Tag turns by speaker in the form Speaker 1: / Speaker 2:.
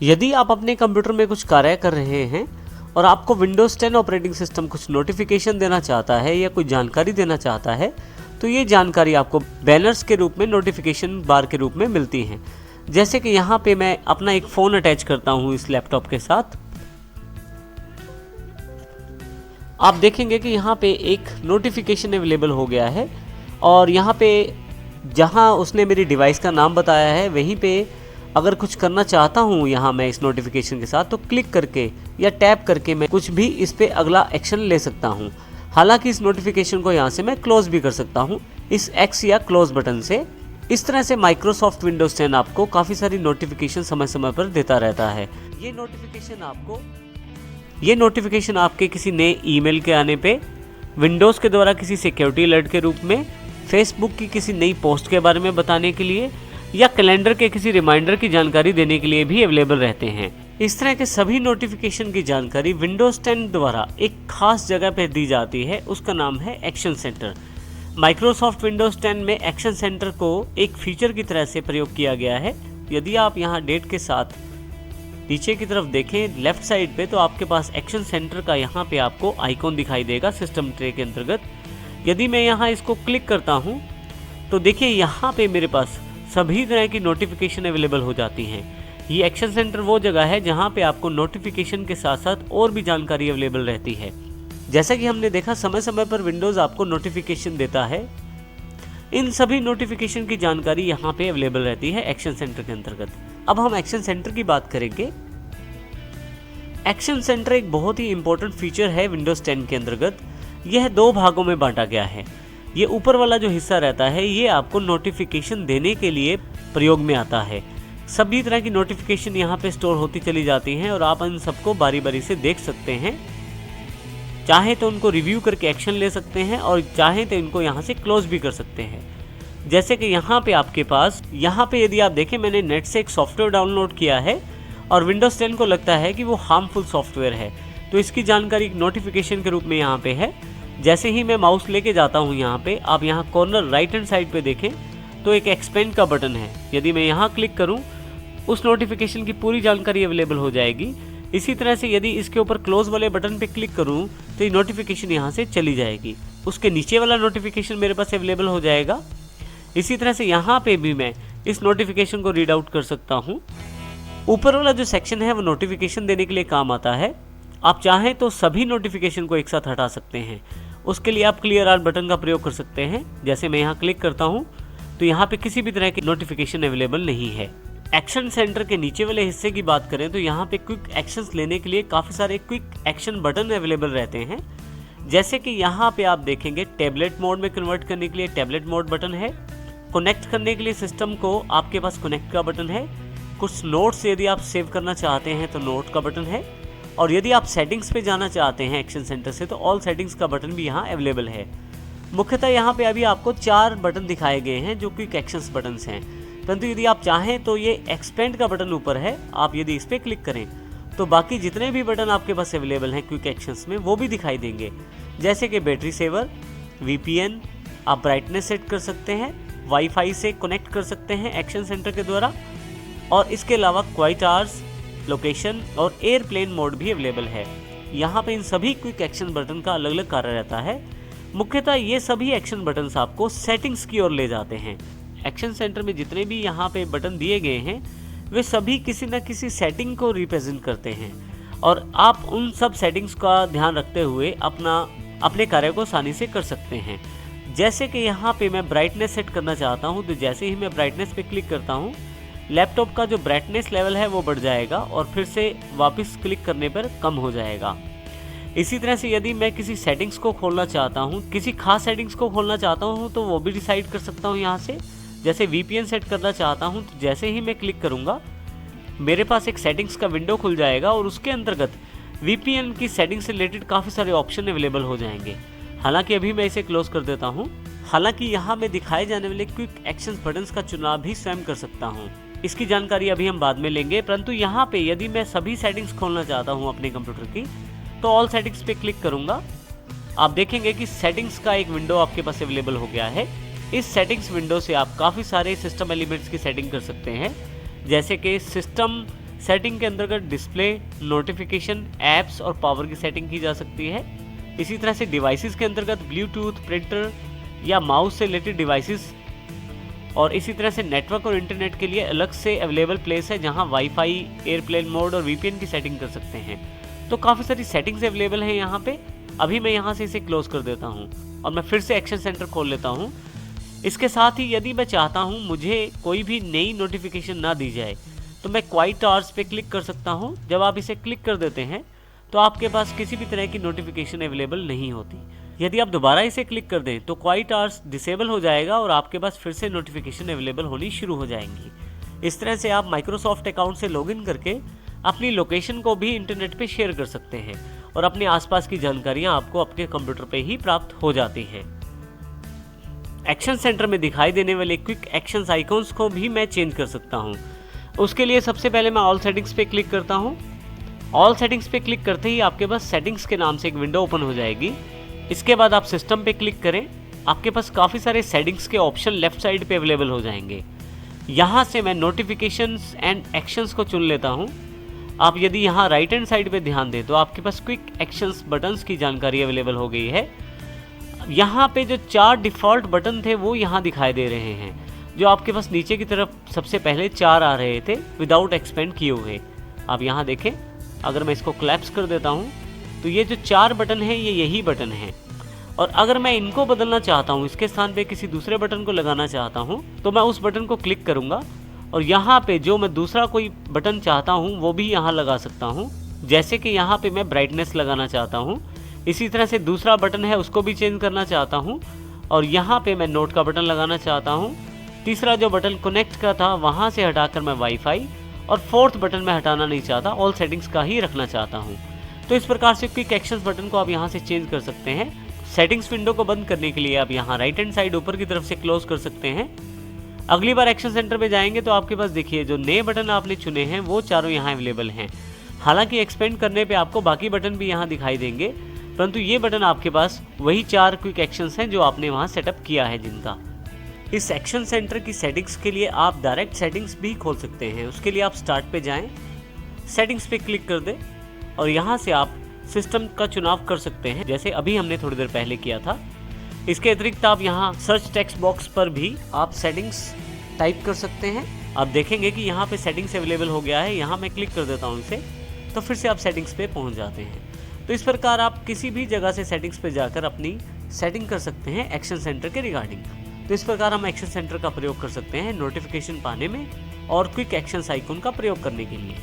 Speaker 1: यदि आप अपने कंप्यूटर में कुछ कार्य कर रहे हैं और आपको विंडोज़ 10 ऑपरेटिंग सिस्टम कुछ नोटिफिकेशन देना चाहता है या कोई जानकारी देना चाहता है, तो ये जानकारी आपको बैनर्स के रूप में नोटिफिकेशन बार के रूप में मिलती हैं। जैसे कि यहाँ पे मैं अपना एक फ़ोन अटैच करता हूँ इस लैपटॉप के साथ। आप देखेंगे कि यहाँ पे एक नोटिफिकेशन अवेलेबल हो गया है और यहाँ पे जहाँ उसने मेरी डिवाइस का नाम बताया है वहीं पे अगर कुछ करना चाहता हूँ यहाँ मैं इस नोटिफिकेशन के साथ, तो क्लिक करके या टैप करके मैं कुछ भी इस पे अगला एक्शन ले सकता हूँ। हालांकि इस नोटिफिकेशन को यहाँ से मैं क्लोज भी कर सकता हूँ इस एक्स या क्लोज बटन से। इस तरह से माइक्रोसॉफ्ट विंडोज 10 आपको काफ़ी सारी नोटिफिकेशन समय समय पर देता रहता है। ये नोटिफिकेशन आपके किसी नए ईमेल के आने पे, विंडोज़ के द्वारा किसी सिक्योरिटी अलर्ट के रूप में, फेसबुक की किसी नई पोस्ट के बारे में बताने के लिए या कैलेंडर के किसी रिमाइंडर की जानकारी देने के लिए भी अवेलेबल रहते हैं। इस तरह के सभी नोटिफिकेशन की जानकारी विंडोज़ 10 द्वारा एक खास जगह पर दी जाती है, उसका नाम है एक्शन सेंटर। माइक्रोसॉफ्ट विंडोज़ 10 में एक्शन सेंटर को एक फीचर की तरह से प्रयोग किया गया है। यदि आप यहाँ डेट के साथ नीचे की तरफ देखें लेफ्ट साइड पे, तो आपके पास एक्शन सेंटर का यहाँ पे आपको आइकॉन दिखाई देगा सिस्टम ट्रे के अंतर्गत। यदि मैं यहाँ इसको क्लिक करता हूँ तो देखिए यहाँ पे मेरे पास सभी तरह की नोटिफिकेशन अवेलेबल हो जाती हैं। ये एक्शन सेंटर वो जगह है जहाँ पे आपको नोटिफिकेशन के साथ साथ और भी जानकारी अवेलेबल रहती है। जैसा कि हमने देखा समय समय पर विंडोज़ आपको नोटिफिकेशन देता है, इन सभी नोटिफिकेशन की जानकारी यहाँ पे अवेलेबल रहती है एक्शन सेंटर के अंतर्गत। अब हम एक्शन सेंटर की बात करेंगे। एक्शन सेंटर एक बहुत ही इंपॉर्टेंट फीचर है विंडोज़ 10 के अंतर्गत। यह दो भागों में बांटा गया है। ये ऊपर वाला जो हिस्सा रहता है ये आपको नोटिफिकेशन देने के लिए प्रयोग में आता है। सभी तरह की नोटिफिकेशन यहाँ पे स्टोर होती चली जाती हैं और आप इन सबको बारी बारी से देख सकते हैं। चाहे तो उनको रिव्यू करके एक्शन ले सकते हैं और चाहे तो इनको यहाँ से क्लोज भी कर सकते हैं। जैसे कि यहाँ पे आपके पास यदि आप देखें, मैंने नेट से एक सॉफ्टवेयर डाउनलोड किया है और विंडोज़ 10 को लगता है कि वो हार्मफुल सॉफ्टवेयर है, तो इसकी जानकारी नोटिफिकेशन के रूप में यहाँ पे है। जैसे ही मैं माउस लेके जाता हूँ यहाँ पे, आप यहाँ कॉर्नर राइट हैंड साइड पे देखें तो एक एक्सपेंड का बटन है। यदि मैं यहाँ क्लिक करूँ उस नोटिफिकेशन की पूरी जानकारी अवेलेबल हो जाएगी। इसी तरह से यदि इसके ऊपर क्लोज वाले बटन पे क्लिक करूँ तो ये नोटिफिकेशन यहाँ से चली जाएगी, उसके नीचे वाला नोटिफिकेशन मेरे पास अवेलेबल हो जाएगा। इसी तरह से यहाँ पे भी मैं इस नोटिफिकेशन को रीड आउट कर सकता हूँ। ऊपर वाला जो सेक्शन है वो नोटिफिकेशन देने के लिए काम आता है। आप चाहें तो सभी नोटिफिकेशन को एक साथ हटा सकते हैं, उसके लिए आप क्लियर ऑल बटन का प्रयोग कर सकते हैं। जैसे मैं यहाँ क्लिक करता हूँ तो यहाँ पे किसी भी तरह की नोटिफिकेशन अवेलेबल नहीं है। एक्शन सेंटर के नीचे वाले हिस्से की बात करें तो यहाँ पे क्विक एक्शंस लेने के लिए काफ़ी सारे क्विक एक्शन बटन अवेलेबल रहते हैं। जैसे कि यहाँ पे आप देखेंगे टैबलेट मोड में कन्वर्ट करने के लिए टैबलेट मोड बटन है, कनेक्ट करने के लिए सिस्टम को आपके पास कनेक्ट का बटन है, कुछ नोट्स यदि आप सेव करना चाहते हैं तो नोट का बटन है, और यदि आप सेटिंग्स पे जाना चाहते हैं एक्शन सेंटर से तो ऑल सेटिंग्स का बटन भी यहाँ अवेलेबल है। मुख्यतः यहाँ पे अभी आपको 4 बटन दिखाए गए हैं जो क्विक एक्शंस बटन्स हैं, परंतु यदि आप चाहें तो ये एक्सपेंड का बटन ऊपर है, आप यदि इस पर क्लिक करें तो बाकी जितने भी बटन आपके पास अवेलेबल हैं क्विक एक्शंस में वो भी दिखाई देंगे। जैसे कि बैटरी सेवर, VPN, आप ब्राइटनेस सेट कर सकते हैं, वाईफाई से कनेक्ट कर सकते हैं एक्शन सेंटर के द्वारा, और इसके अलावा क्वाइट आवर्स, लोकेशन और एयरप्लेन मोड भी अवेलेबल है। यहाँ पे इन सभी क्विक एक्शन बटन का अलग अलग कार्य रहता है। मुख्यतः ये सभी एक्शन बटन्स आपको सेटिंग्स की ओर ले जाते हैं। एक्शन सेंटर में जितने भी यहाँ पे बटन दिए गए हैं वे सभी किसी न किसी सेटिंग को रिप्रेजेंट करते हैं और आप उन सब सेटिंग्स का ध्यान रखते हुए अपने कार्य को आसानी से कर सकते हैं। जैसे कि यहाँ पे मैं ब्राइटनेस सेट करना चाहता हूँ तो जैसे ही मैं ब्राइटनेस पे क्लिक करता हूँ लैपटॉप का जो ब्राइटनेस लेवल है वो बढ़ जाएगा और फिर से वापस क्लिक करने पर कम हो जाएगा। इसी तरह से यदि मैं किसी सेटिंग्स को खोलना चाहता हूँ, किसी खास सेटिंग्स को खोलना चाहता हूँ तो वो भी डिसाइड कर सकता हूँ यहाँ से। जैसे VPN सेट करना चाहता हूँ तो जैसे ही मैं क्लिक करूँगा मेरे पास एक सेटिंग्स का विंडो खुल जाएगा और उसके अंतर्गत VPN की सेटिंग से रिलेटेड काफ़ी सारे ऑप्शन अवेलेबल हो जाएंगे। हालांकि अभी मैं इसे क्लोज कर देता हूँ। हालांकि यहाँ मैं दिखाए जाने वाले क्विक एक्शन बटन्स का चुनाव भी स्वयं कर सकता हूँ, इसकी जानकारी अभी हम बाद में लेंगे। परंतु यहाँ पे यदि मैं सभी सेटिंग्स खोलना चाहता हूँ अपने कंप्यूटर की तो ऑल सेटिंग्स पे क्लिक करूँगा। आप देखेंगे कि सेटिंग्स का एक विंडो आपके पास अवेलेबल हो गया है। इस सेटिंग्स विंडो से आप काफ़ी सारे सिस्टम एलिमेंट्स की सेटिंग कर सकते हैं, जैसे कि सिस्टम सेटिंग के अंतर्गत डिस्प्ले, नोटिफिकेशन, ऐप्स और पावर की सेटिंग की जा सकती है। इसी तरह से डिवाइसेस के अंतर्गत ब्लूटूथ, प्रिंटर या माउस से रिलेटेड डिवाइसेस, और इसी तरह से नेटवर्क और इंटरनेट के लिए अलग से अवेलेबल प्लेस है जहां वाईफाई, एयरप्लेन मोड और वीपीएन की सेटिंग कर सकते हैं। तो काफ़ी सारी सेटिंग्स अवेलेबल हैं यहाँ पे। अभी मैं यहाँ से इसे क्लोज कर देता हूँ और मैं फिर से एक्शन सेंटर खोल लेता हूँ। इसके साथ ही यदि मैं चाहता हूँ मुझे कोई भी नई नोटिफिकेशन ना दी जाए तो मैं क्वाइट आवर्स पे क्लिक कर सकता हूँ। जब आप इसे क्लिक कर देते हैं तो आपके पास किसी भी तरह की नोटिफिकेशन अवेलेबल नहीं होती। यदि आप दोबारा इसे क्लिक कर दें तो क्वाइट आवर्स डिसेबल हो जाएगा और आपके पास फिर से नोटिफिकेशन अवेलेबल होनी शुरू हो जाएंगी। इस तरह से आप माइक्रोसॉफ्ट अकाउंट से लॉगिन करके अपनी लोकेशन को भी इंटरनेट पे शेयर कर सकते हैं और अपने आसपास की जानकारियां आपको अपने कंप्यूटर पे ही प्राप्त हो जाती हैं। एक्शन सेंटर में दिखाई देने वाले क्विक एक्शंस आइकॉन्स को भी मैं चेंज कर सकता हूं। उसके लिए सबसे पहले मैं ऑल सेटिंग्स पे क्लिक करता हूं। ऑल सेटिंग्स पे क्लिक करते ही आपके पास सेटिंग्स के नाम से एक विंडो ओपन हो जाएगी। इसके बाद आप सिस्टम पे क्लिक करें, आपके पास काफ़ी सारे सेटिंग्स के ऑप्शन लेफ्ट साइड पे अवेलेबल हो जाएंगे। यहाँ से मैं नोटिफिकेशंस एंड एक्शंस को चुन लेता हूँ। आप यदि यहाँ राइट हैंड साइड पे ध्यान दें तो आपके पास क्विक एक्शंस बटन्स की जानकारी अवेलेबल हो गई है। यहाँ पे जो 4 डिफ़ॉल्ट बटन थे वो यहाँ दिखाई दे रहे हैं, जो आपके पास नीचे की तरफ सबसे पहले 4 आ रहे थे विदाउट एक्सपेंड किए हुए। आप यहाँ देखें, अगर मैं इसको क्लैप्स कर देता हूँ तो ये जो 4 बटन हैं ये यही बटन हैं, और अगर मैं इनको बदलना चाहता हूँ, इसके स्थान पे किसी दूसरे बटन को लगाना चाहता हूँ, तो मैं उस बटन को क्लिक करूँगा और यहाँ पे जो मैं दूसरा कोई बटन चाहता हूँ वो भी यहाँ लगा सकता हूँ। जैसे कि यहाँ पे मैं ब्राइटनेस लगाना चाहता हूँ, इसी तरह से दूसरा बटन है उसको भी चेंज करना चाहता हूँ, और यहाँ पे मैं नोट का बटन लगाना चाहता हूँ। तीसरा जो बटन कनेक्ट का था वहाँ से हटाकर मैं वाईफाई, और फोर्थ बटन मैं हटाना नहीं चाहता, ऑल सेटिंग्स का ही रखना चाहता हूँ। तो इस प्रकार से क्विक एक्शंस बटन को आप यहाँ से चेंज कर सकते हैं। सेटिंग्स विंडो को बंद करने के लिए आप यहाँ राइट हैंड साइड ऊपर की तरफ से क्लोज कर सकते हैं। अगली बार एक्शन सेंटर पे जाएंगे तो आपके पास देखिए जो नए बटन आपने चुने हैं वो चारों यहाँ अवेलेबल हैं। हालांकि एक्सपेंड करने पे आपको बाकी बटन भी यहाँ दिखाई देंगे, परंतु ये बटन आपके पास वही 4 क्विक एक्शंस हैं जो आपने वहाँ सेटअप किया है जिनका। इस एक्शन सेंटर की सेटिंग्स के लिए आप डायरेक्ट सेटिंग्स भी खोल सकते हैं। उसके लिए आप स्टार्ट पे जाएं, सेटिंग्स पे क्लिक कर दें और यहाँ से आप सिस्टम का चुनाव कर सकते हैं, जैसे अभी हमने थोड़ी देर पहले किया था। इसके अतिरिक्त आप यहाँ सर्च टेक्स्ट बॉक्स पर भी आप सेटिंग्स टाइप कर सकते हैं। आप देखेंगे कि यहाँ पे सेटिंग्स अवेलेबल हो गया है। यहाँ मैं क्लिक कर देता हूँ इसे, तो फिर से आप सेटिंग्स पे पहुँच जाते हैं। तो इस प्रकार आप किसी भी जगह से सेटिंग्स पे जाकर अपनी सेटिंग कर सकते हैं एक्शन सेंटर के रिगार्डिंग। तो इस प्रकार हम एक्शन सेंटर का प्रयोग कर सकते हैं नोटिफिकेशन पाने में और क्विक एक्शंस आइकन का प्रयोग करने के लिए।